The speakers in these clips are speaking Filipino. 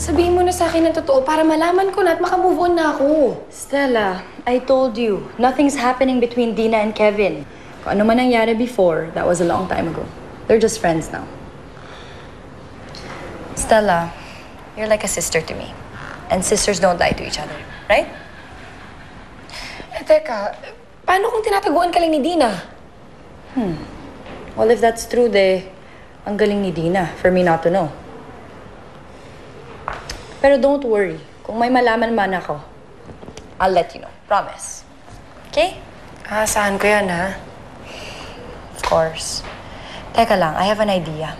Sabihin mo na sa akin ng totoo para malaman ko na at makamove on na ako. Stella, I told you, nothing's happening between Dina and Kevin. Kung ano man nangyari before, that was a long time ago. They're just friends now. Stella, you're like a sister to me. And sisters don't lie to each other, right? Eh, teka, paano kung tinataguan ka lang ni Dina? Well, if that's true, ang galing ni Dina for me not to know. Pero don't worry. Kung may malaman man ako, I'll let you know. Promise. Okay? Saan ko yan, ha? Of course. Teka lang, I have an idea.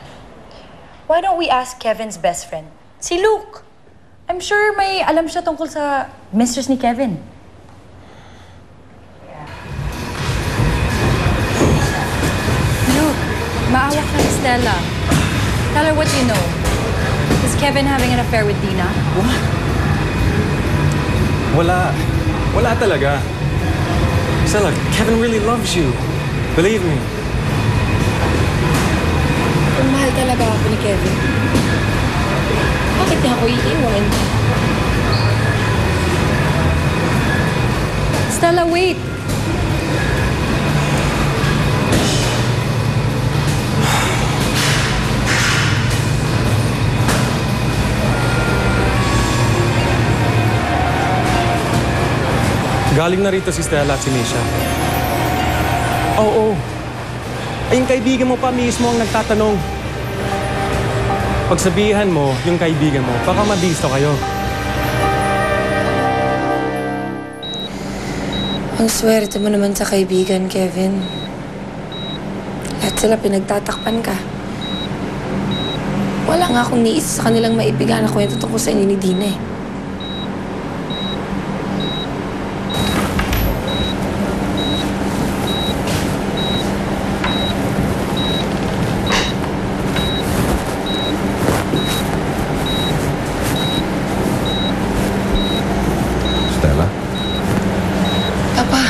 Why don't we ask Kevin's best friend, si Luke? I'm sure may alam siya tungkol sa mistress ni Kevin. Luke, maawa ka ni Stella. Tell her what you know. Is Kevin having an affair with Dina? What? Wala talaga. Stella, Kevin really loves you. Believe me. Kung mahal talaga ako ni Kevin, bakit niya ako iiwan? Stella, wait! Galing na rito si Stella at si Misha. Oo. Ay, yung kaibigan mo pa mismo ang nagtatanong. Pagsabihan mo, yung kaibigan mo, baka mabisto kayo. Ang swerte mo naman sa kaibigan, Kevin. Lahat sila pinagtatakpan ka. Wala nga akong niis sa kanilang maibigan na kwento tungkol sa inyo ni Dina eh. Stella? Papa.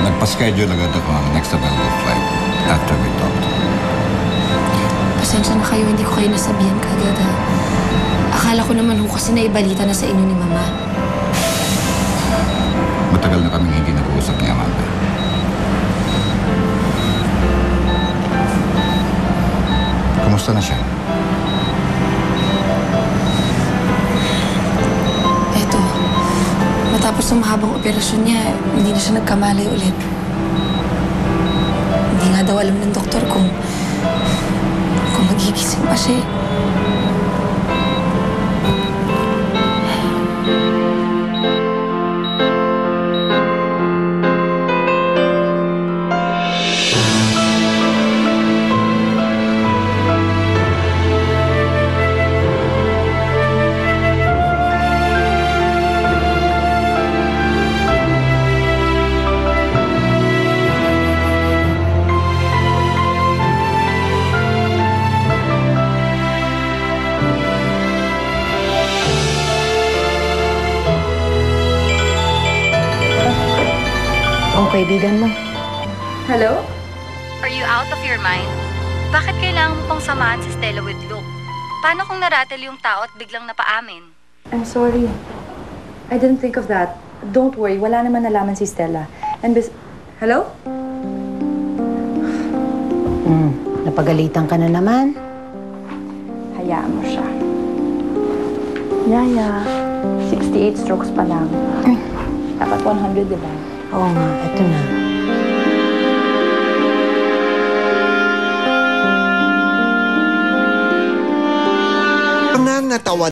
Nagpa-schedule agad ako ng next available flight after we talked. Pasensya na kayo, hindi ko kayo nasabihan kagad ha. Akala ko naman ho kasi naibalita na sa inyo ni Mama. Matagal na kaming hindi nag-uusap ni Amanda. Kumusta na siya? Eto, matapos ng mahabang operasyon niya, hindi na siya nagkamalay ulit. Hindi nga daw alam ng doktor kung magigising pa siya. Ang kaibigan mo. Hello? Are you out of your mind? Bakit kailangan mo pang samahan si Stella with Luke? Paano kung naratel yung tao at biglang napaamin? I'm sorry. I didn't think of that. Don't worry, wala naman nalaman si Stella. And hello? Napagalitan ka na naman. Hayaan mo siya. Yaya, 68 strokes pa lang. Dapat 100, diba? Oo nga, eto na. Natawa